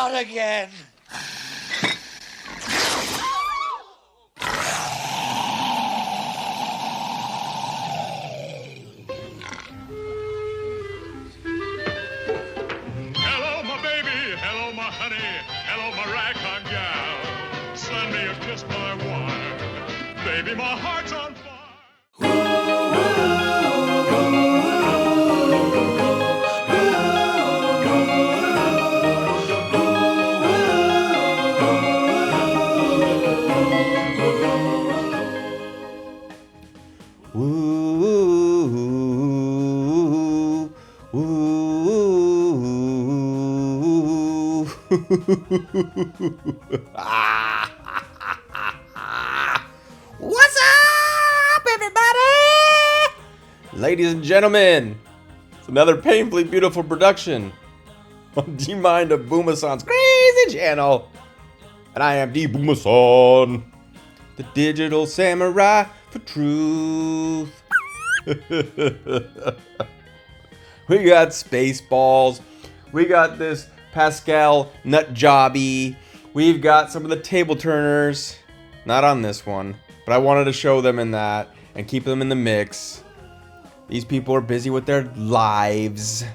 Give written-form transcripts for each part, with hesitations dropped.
out again. Hello, my baby. Hello, my honey. Hello, my ragtime gal. Send me a kiss, my wife. Baby, my heart's on fire. What's up, everybody? Ladies and gentlemen, it's another painfully beautiful production on D-Mind of Booma-san's crazy channel. And I am D Booma-san, the digital samurai for truth. We got Spaceballs. We got this Pascal Nutjobby. We've got some of the table turners. Not on this one, but I wanted to show them in that and keep them in the mix. These people are busy with their lives,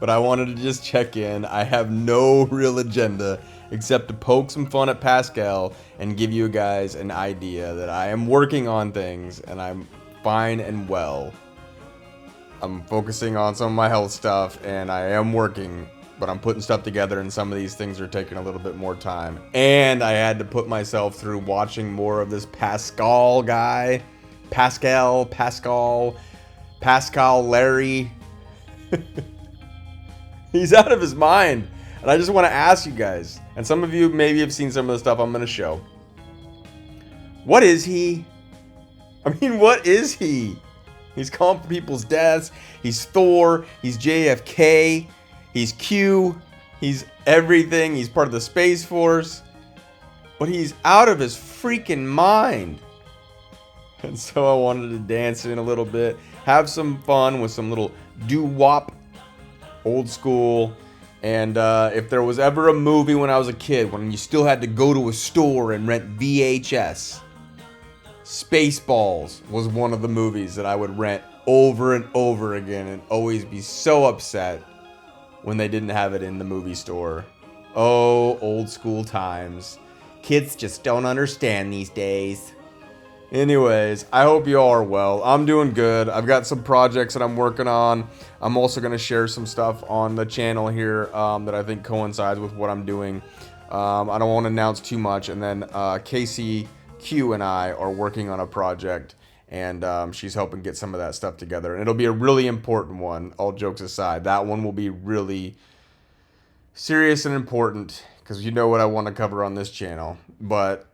but I wanted to just check in. I have no real agenda except to poke some fun at Pascal and give you guys an idea that I am working on things and I'm fine and well. I'm focusing on some of my health stuff and I am working, but I'm putting stuff together and some of these things are taking a little bit more time. And I had to put myself through watching more of this Pascal guy. Pascal Larry. He's out of his mind. And I just want to ask you guys, and some of you maybe have seen some of the stuff I'm going to show. What is he? I mean, what is he? He's calling for people's deaths. He's Thor. He's JFK. He's Q. He's everything. He's part of the Space Force. But he's out of his freaking mind. And so I wanted to dance in a little bit. Have some fun with some little doo-wop. Old school. And if there was ever a movie when I was a kid, when you still had to go to a store and rent VHS, Spaceballs was one of the movies that I would rent over and over again and always be so upset when they didn't have it in the movie store. Oh, old school times. Kids just don't understand these days. Anyways, I hope you all are well. I'm doing good. I've got some projects that I'm working on. I'm also going to share some stuff on the channel here that I think coincides with what I'm doing. I don't want to announce too much. And then Casey Q and I are working on a project. And she's helping get some of that stuff together. And it'll be a really important one, all jokes aside. That one will be really serious and important because you know what I want to cover on this channel. But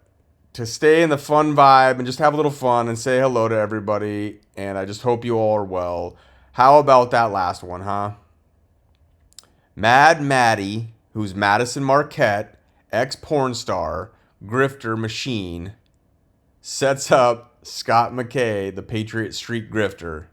to stay in the fun vibe and just have a little fun and say hello to everybody. And I just hope you all are well. How about that last one, huh? Mad Maddie, who's Madison Marquette, ex-porn star, grifter machine, sets up Scott McKay, the Patriot Street grifter,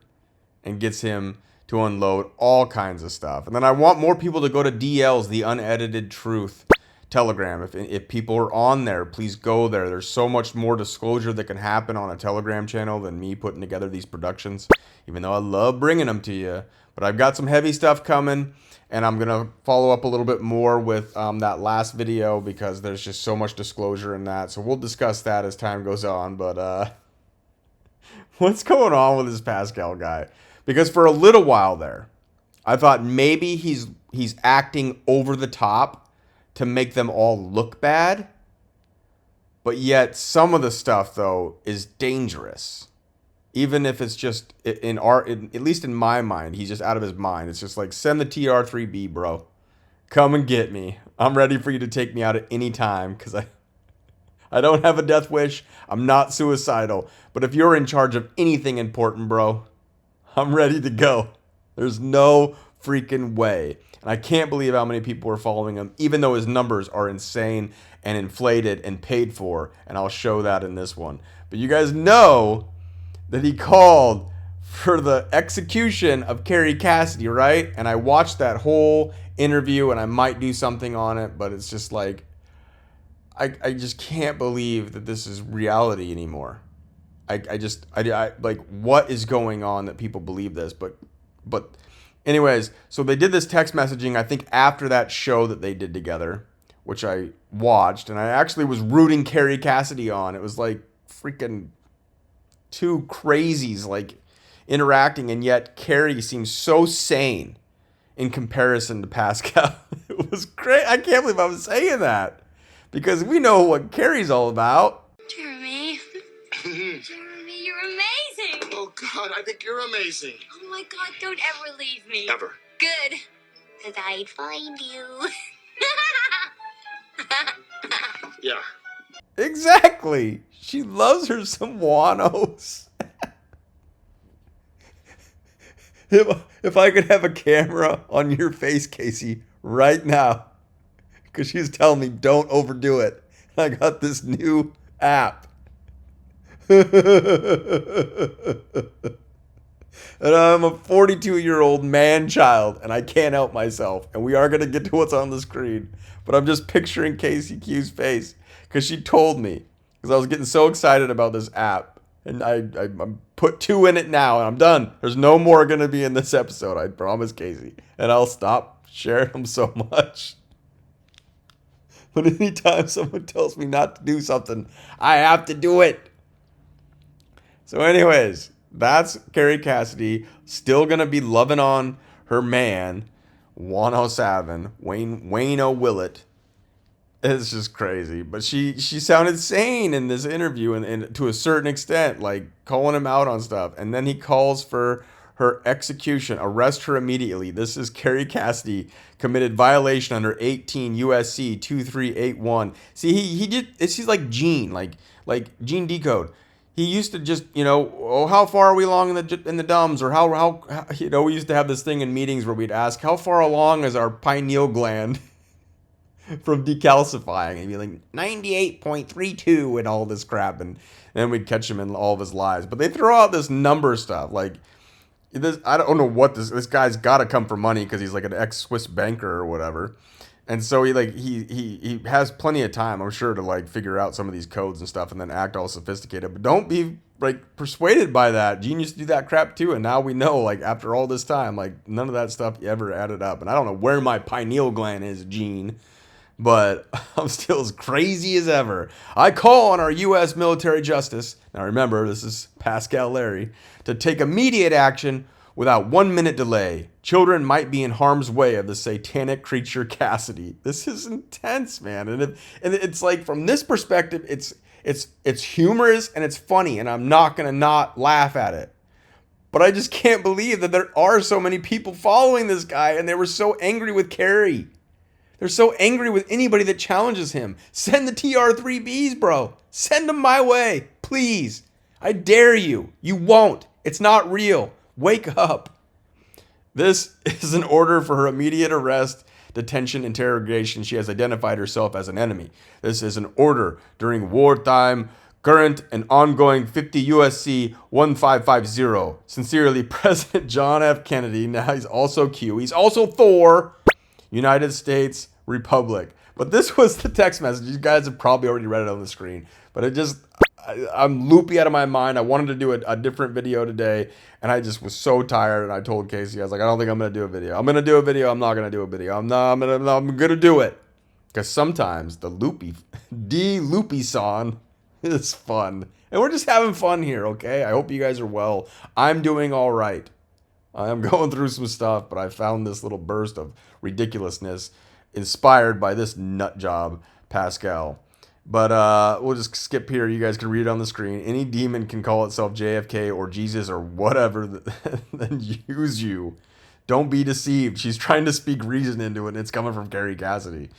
and gets him to unload all kinds of stuff. And then I want more people to go to DL's, the Unedited Truth Telegram. If people are on there, please go there. There's so much more disclosure that can happen on a Telegram channel than me putting together these productions, even though I love bringing them to you. But I've got some heavy stuff coming, and I'm going to follow up a little bit more with that last video because there's just so much disclosure in that. So we'll discuss that as time goes on. But what's going on with this Pascal guy? Because for a little while there, I thought maybe he's acting over the top to make them all look bad. But yet some of the stuff, though, is dangerous. Even if it's just at least in my mind, he's just out of his mind. It's just like, send the TR3B, bro. Come and get me. I'm ready for you to take me out at any time because I don't have a death wish. I'm not suicidal. But if you're in charge of anything important, bro, I'm ready to go. There's no freaking way. And I can't believe how many people are following him, even though his numbers are insane and inflated and paid for. And I'll show that in this one. But you guys know that he called for the execution of Carrie Cassidy, right? And I watched that whole interview, and I might do something on it, but it's just like, I just can't believe that this is reality anymore. I like, what is going on that people believe this? But anyways, so they did this text messaging, I think after that show that they did together, which I watched, and I actually was rooting Carrie Cassidy on. It was like freaking two crazies like interacting, and yet Carrie seems so sane in comparison to Pascal. It was great. I can't believe I'm saying that, because we know what Carrie's all about. Jeremy. Jeremy, you're amazing. Oh, God, I think you're amazing. Oh, my God, don't ever leave me. Ever. Good. Because I'd find you. Yeah. Exactly. She loves her some Wanos. If I could have a camera on your face, Casey, right now, because she's telling me don't overdo it. I got this new app. And I'm a 42-year-old man-child, and I can't help myself. And we are going to get to what's on the screen. But I'm just picturing Casey Q's face, because she told me, because I was getting so excited about this app. And I put 2 in it now, and I'm done. There's no more going to be in this episode, I promise, Casey. And I'll stop sharing them so much. But anytime someone tells me not to do something, I have to do it. So anyways, that's Carrie Cassidy, still going to be loving on her man, 107, Wayne O'Willett. It's just crazy. But she sounded sane in this interview, and to a certain extent, like calling him out on stuff. And then he calls for her execution. Arrest her immediately. This is Carrie Cassidy committed violation under 18 USC 2381. See, he did. She's like Gene, like Gene Decode. He used to just, oh, how far are we along in the dumbs? Or how we used to have this thing in meetings where we'd ask, how far along is our pineal gland from decalcifying? And he'd be like, 98.32 and all this crap. And then we'd catch him in all of his lies. But they throw out this number stuff. Like, this, I don't know what this guy's got to come for money because he's like an ex-Swiss banker or whatever. And so he has plenty of time, I'm sure, to like figure out some of these codes and stuff and then act all sophisticated. But don't be like persuaded by that. Gene used to do that crap too, and now we know, like, after all this time, like, none of that stuff ever added up. And I don't know where my pineal gland is, Gene, but I'm still as crazy as ever. I call on our U.S. military justice, now remember, this is Pascal Larry, to take immediate action without 1 minute delay. Children might be in harm's way of the satanic creature Cassidy. This is intense, man. And it's like, from this perspective, it's humorous and it's funny, and I'm not gonna not laugh at it. But I just can't believe that there are so many people following this guy, and they were so angry with Carrie. They're so angry with anybody that challenges him. Send the TR3Bs, bro. Send them my way, please. I dare you. You won't. It's not real. Wake up. This is an order for her immediate arrest, detention, interrogation. She has identified herself as an enemy. This is an order during wartime, current and ongoing 50 USC 1550. Sincerely, President John F. Kennedy. Now he's also Q. He's also Thor. United States Republic. But this was the text message. You guys have probably already read it on the screen. But I'm loopy out of my mind. I wanted to do a different video today, and I just was so tired. And I told Casey, I was like, I don't think I'm gonna do a video. I'm gonna do a video. I'm not gonna do a video. I'm gonna do it, because sometimes the loopy song is fun, and we're just having fun here. Okay. I hope you guys are well. I'm doing all right. I'm going through some stuff, but I found this little burst of ridiculousness inspired by this nut job, Pascal. But we'll just skip here. You guys can read it on the screen. Any demon can call itself JFK or Jesus or whatever, then use you. Don't be deceived. She's trying to speak reason into it, and it's coming from Carrie Cassidy.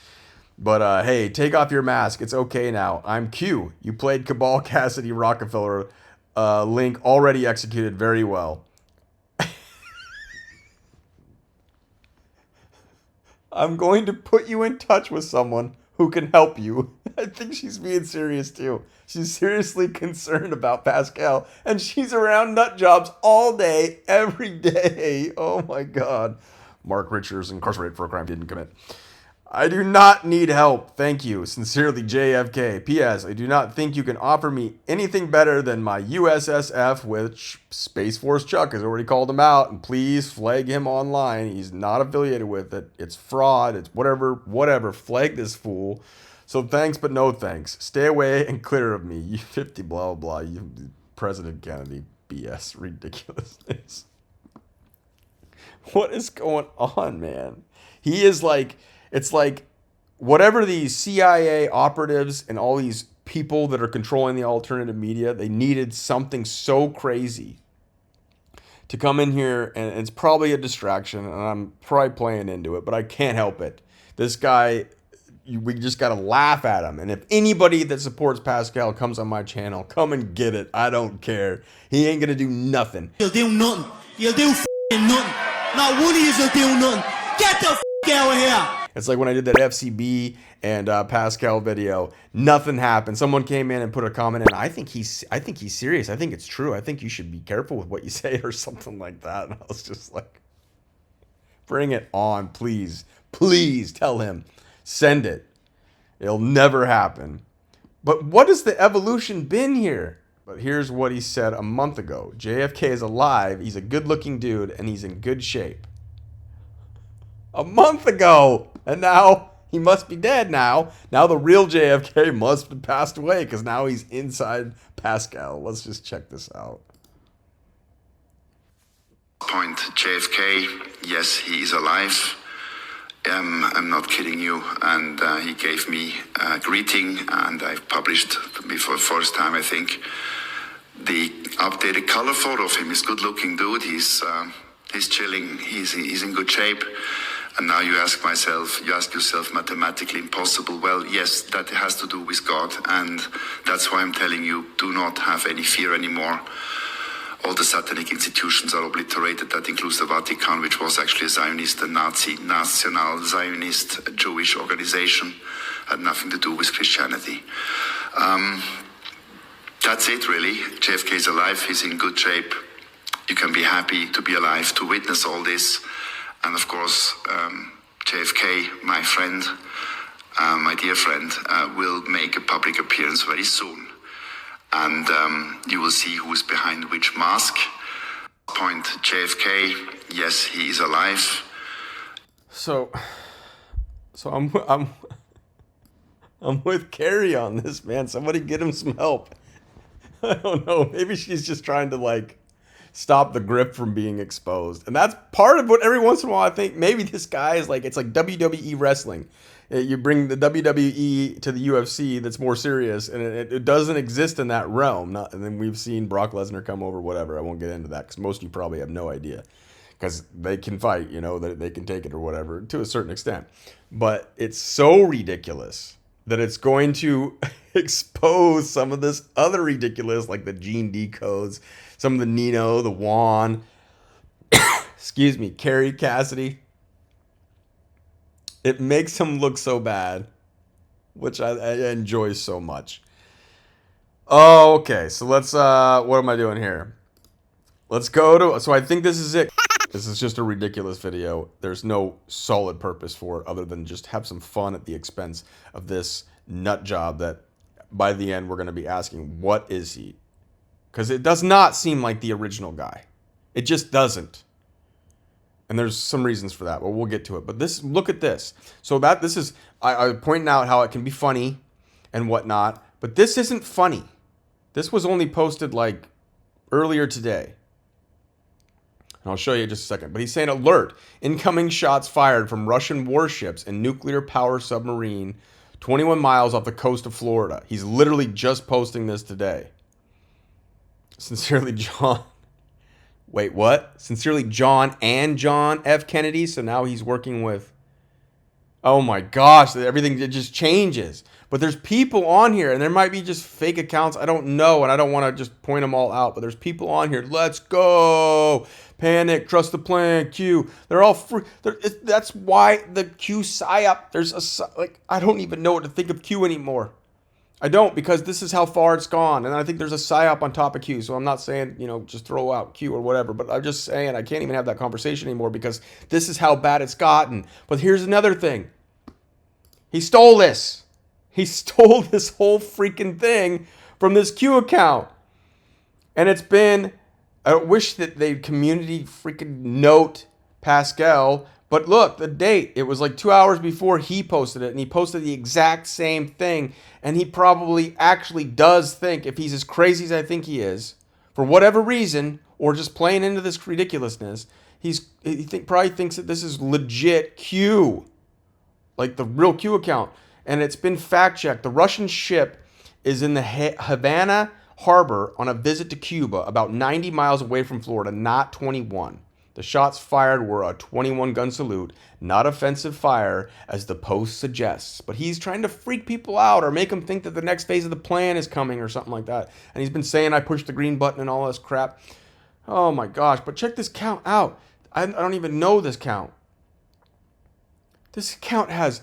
But hey, take off your mask. It's okay now. I'm Q. You played Cabal Cassidy Rockefeller. Link already executed very well. I'm going to put you in touch with someone who can help you. I think she's being serious too. She's seriously concerned about Pascal, and she's around nut jobs all day, every day. Oh my God. Mark Richards, incarcerated for a crime he didn't commit. I do not need help. Thank you. Sincerely, JFK. P.S. I do not think you can offer me anything better than my USSF, which Space Force Chuck has already called him out. And please flag him online. He's not affiliated with it. It's fraud. It's whatever. Flag this fool. So thanks, but no thanks. Stay away and clear of me. You 50 blah, blah, blah. You President Kennedy. BS. Ridiculousness. What is going on, man? He is like... It's like whatever these CIA operatives and all these people that are controlling the alternative media, they needed something so crazy to come in here, and it's probably a distraction, and I'm probably playing into it, but I can't help it. This guy, we just got to laugh at him. And if anybody that supports Pascal comes on my channel, come and get it. I don't care. He ain't going to do nothing. You'll do nothing. You'll do f***ing nothing. Not one of you will do nothing. Get the f*** out of here. It's like when I did that FCB and Pascal video, nothing happened. Someone came in and put a comment in. I think he's serious. I think it's true. I think you should be careful with what you say or something like that. And I was just like, bring it on, please. Please tell him. Send it. It'll never happen. But what has the evolution been here? But here's what he said a month ago. JFK is alive. He's a good-looking dude, and he's in good shape. A month ago, and now he must be dead now. Now the real JFK must have passed away because now he's inside Pascal. Let's just check this out. Point JFK, yes, he is alive. I'm not kidding you. And he gave me a greeting, and I've published for the first time, I think, the updated color photo of him. He's a good-looking dude. He's chilling. He's in good shape. And now you ask yourself, mathematically impossible. Well, yes, that has to do with God. And that's why I'm telling you, do not have any fear anymore. All the satanic institutions are obliterated. That includes the Vatican, which was actually a Zionist, a National Zionist Jewish organization. Had nothing to do with Christianity. That's it, really. JFK is alive. He's in good shape. You can be happy to be alive, to witness all this. And of course, JFK, my friend, my dear friend, will make a public appearance very soon. And you will see who is behind which mask. Point JFK, yes, he is alive. So I'm with Carrie on this, man. Somebody get him some help. I don't know. Maybe she's just trying to like stop the grip from being exposed. And that's part of what every once in a while I think maybe this guy is like, it's like WWE wrestling. You bring the WWE to the UFC that's more serious, and it doesn't exist in that realm. And then we've seen Brock Lesnar come over, whatever. I won't get into that because most of you probably have no idea because they can fight, you know, that they can take it or whatever to a certain extent. But it's so ridiculous that it's going to expose some of this other ridiculous, like the gene decodes, some of the Nino, the Juan, excuse me, Carrie Cassidy. It makes him look so bad, which I enjoy so much. Oh, okay. So let's, what am I doing here? Let's go to, so I think this is it. This is just a ridiculous video. There's no solid purpose for it other than just have some fun at the expense of this nut job that by the end we're going to be asking, what is he? Because it does not seem like the original guy. It just doesn't. And there's some reasons for that, but we'll get to it. But this, look at this. So this is, I pointing out how it can be funny and whatnot, but this isn't funny. This was only posted like earlier today. And I'll show you in just a second. But he's saying, alert, incoming shots fired from Russian warships and nuclear power submarine 21 miles off the coast of Florida. He's literally just posting this today. Sincerely, John. Wait, what? Sincerely, John and John F. Kennedy. So now he's working with... Oh my gosh, everything it just changes. But there's people on here, and there might be just fake accounts. I don't know, and I don't want to just point them all out. But there's people on here. Let's go. Panic, trust the plan, Q. They're all free. That's why the Q psyop, I don't even know what to think of Q anymore. I don't, because this is how far it's gone. And I think there's a psyop on top of Q. So I'm not saying, just throw out Q or whatever. But I'm just saying I can't even have that conversation anymore because this is how bad it's gotten. But here's another thing. He stole this. He stole this whole freaking thing from this Q account. And it's been, I wish that they community freaking note Pascal. But look, the date, it was like 2 hours before he posted it. And he posted the exact same thing. And he probably actually does think, if he's as crazy as I think he is, for whatever reason, or just playing into this ridiculousness, probably thinks that this is legit Q. Like the real Q account. And it's been fact-checked. The Russian ship is in the Havana Harbor on a visit to Cuba, about 90 miles away from Florida, not 21. The shots fired were a 21-gun salute, not offensive fire, as the Post suggests. But he's trying to freak people out or make them think that the next phase of the plan is coming or something like that. And he's been saying, I pushed the green button and all this crap. Oh my gosh, but check this count out. I don't even know this count. This account has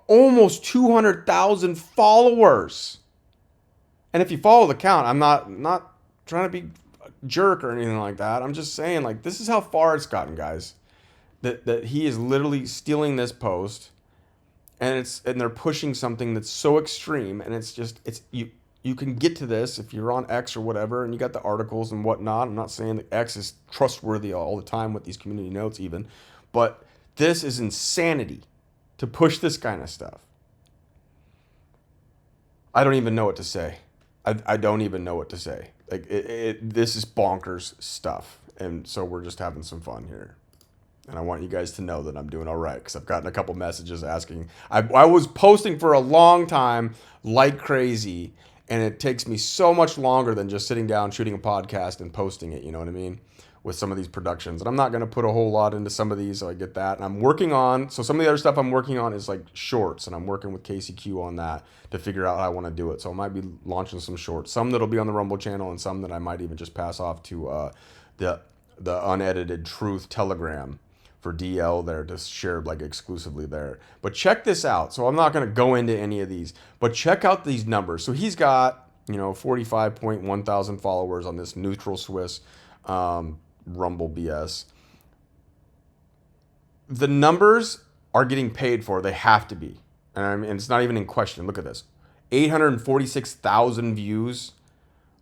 almost 200,000 followers. And if you follow the count, I'm not trying to be a jerk or anything like that. I'm just saying, like, this is how far it's gotten, guys. That he is literally stealing this post, and they're pushing something that's so extreme, and you can get to this if you're on X or whatever, and you got the articles and whatnot. I'm not saying that X is trustworthy all the time with these community notes even, but this is insanity to push this kind of stuff. I don't even know what to say. I don't even know what to say. Like this is bonkers stuff, and so we're just having some fun here. And I want you guys to know that I'm doing all right, because I've gotten a couple messages asking. I was posting for a long time like crazy, and it takes me so much longer than just sitting down, shooting a podcast, and posting it, you know what I mean, with some of these productions. And I'm not going to put a whole lot into some of these, so I get that. And I'm working on, so some of the other stuff I'm working on is like shorts, and I'm working with KCQ on that to figure out how I want to do it. So I might be launching some shorts, some that'll be on the Rumble channel, and some that I might even just pass off to the unedited Truth Telegram for DL there to share like exclusively there. But check this out. So I'm not going to go into any of these, but check out these numbers. So he's got, 45.1 thousand followers on this neutral Swiss Rumble BS. The numbers are getting paid for. They have to be. And I mean, it's not even in question. Look at this. 846,000 views.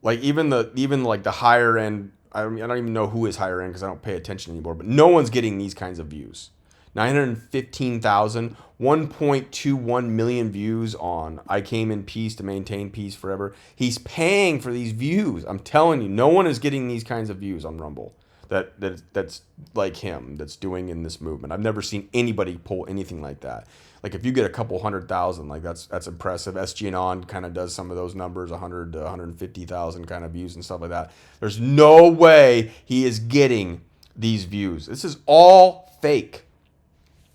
Like even like the higher end, I don't even know who is higher end because I don't pay attention anymore, but no one's getting these kinds of views. 915,000, 1.21 million views on I Came in Peace to Maintain Peace Forever. He's paying for these views. I'm telling you, no one is getting these kinds of views on Rumble that's like him, that's doing in this movement. I've never seen anybody pull anything like that. Like if you get a couple 100,000, like that's impressive. SG and On kind of does some of those numbers, 100 to 150,000 kind of views and stuff like that. There's no way he is getting these views. This is all fake.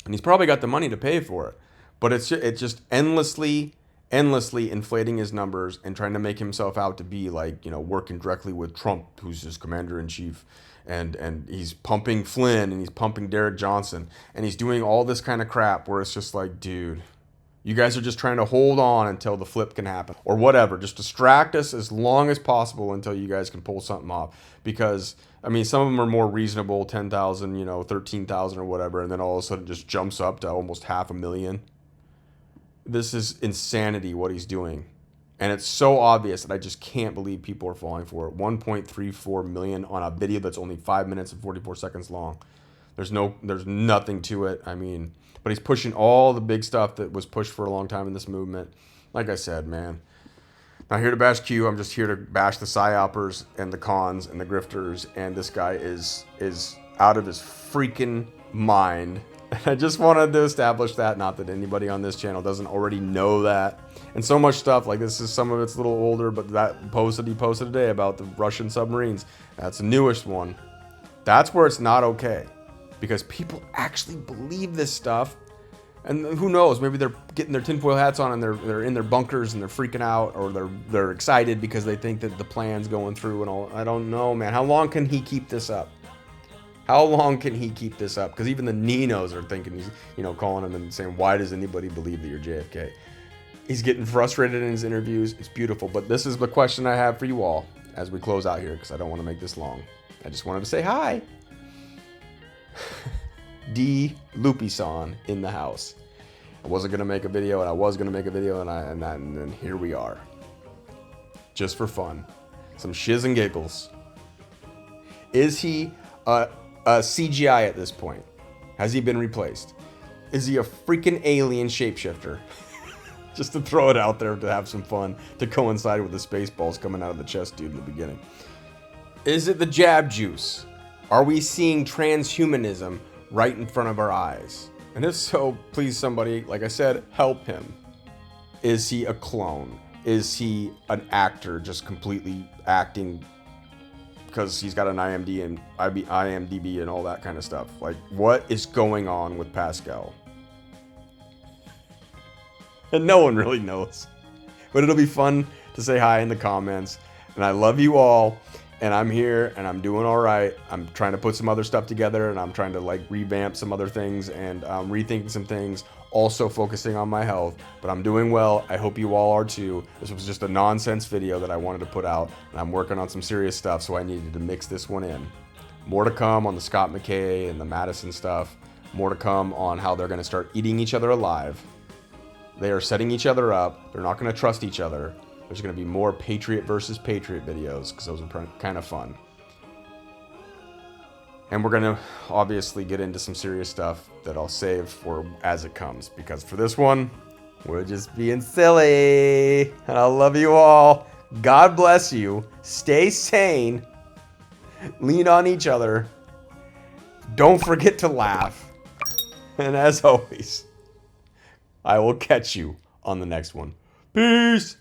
And he's probably got the money to pay for it. But it's just endlessly inflating his numbers and trying to make himself out to be like, working directly with Trump, who's his commander-in-chief. And he's pumping Flynn and he's pumping Derek Johnson. And he's doing all this kind of crap where it's just like, dude, you guys are just trying to hold on until the flip can happen. Or whatever. Just distract us as long as possible until you guys can pull something off. Because, I mean, some of them are more reasonable, 10,000, 13,000 or whatever. And then all of a sudden it just jumps up to almost 500,000. This is insanity what he's doing. And it's so obvious that I just can't believe people are falling for it. 1.34 million on a video that's only 5 minutes and 44 seconds long. There's nothing to it. I mean, but he's pushing all the big stuff that was pushed for a long time in this movement. Like I said, man, not here to bash Q. I'm just here to bash the psyopers and the cons and the grifters. And this guy is out of his freaking mind. I just wanted to establish that, not that anybody on this channel doesn't already know that. And so much stuff, like this is some of it's a little older, but that post that he posted today about the Russian submarines, that's the newest one. That's where it's not okay, because people actually believe this stuff. And who knows, maybe they're getting their tinfoil hats on and they're in their bunkers and they're freaking out, or they're excited because they think that the plan's going through and all. I don't know, man. How long can he keep this up? How long can he keep this up? Because even the Ninos are thinking he's, you know, calling him and saying, why does anybody believe that you're JFK? He's getting frustrated in his interviews. It's beautiful. But this is the question I have for you all as we close out here, because I don't want to make this long. I just wanted to say hi. D. Loopy-san in the house. I wasn't going to make a video, and I was going to make a video, and then here we are. Just for fun. Some shiz and giggles. Is he a CGI at this point? Has he been replaced? Is he a freaking alien shapeshifter? Just to throw it out there to have some fun, to coincide with the Spaceballs coming out of the chest dude in the beginning. Is it the jab juice? Are we seeing transhumanism right in front of our eyes? And if so, please somebody, like I said, help him. Is he a clone? Is he an actor just completely acting because he's got an IMDb and all that kind of stuff? Like, what is going on with Pascal? And no one really knows. But it'll be fun to say hi in the comments. And I love you all. And I'm here and I'm doing all right. I'm trying to put some other stuff together, and I'm trying to like revamp some other things and rethinking some things. Also focusing on my health, but I'm doing well. I hope you all are too. This was just a nonsense video that I wanted to put out, and I'm working on some serious stuff, so I needed to mix this one in. More to come on the Scott McKay and the Madison stuff. More to come on how they're going to start eating each other alive. They are setting each other up. They're not going to trust each other. There's going to be more Patriot versus Patriot videos, because those are kind of fun. And we're going to obviously get into some serious stuff that I'll save for as it comes. Because for this one, we're just being silly. And I love you all. God bless you. Stay sane. Lean on each other. Don't forget to laugh. And as always, I will catch you on the next one. Peace.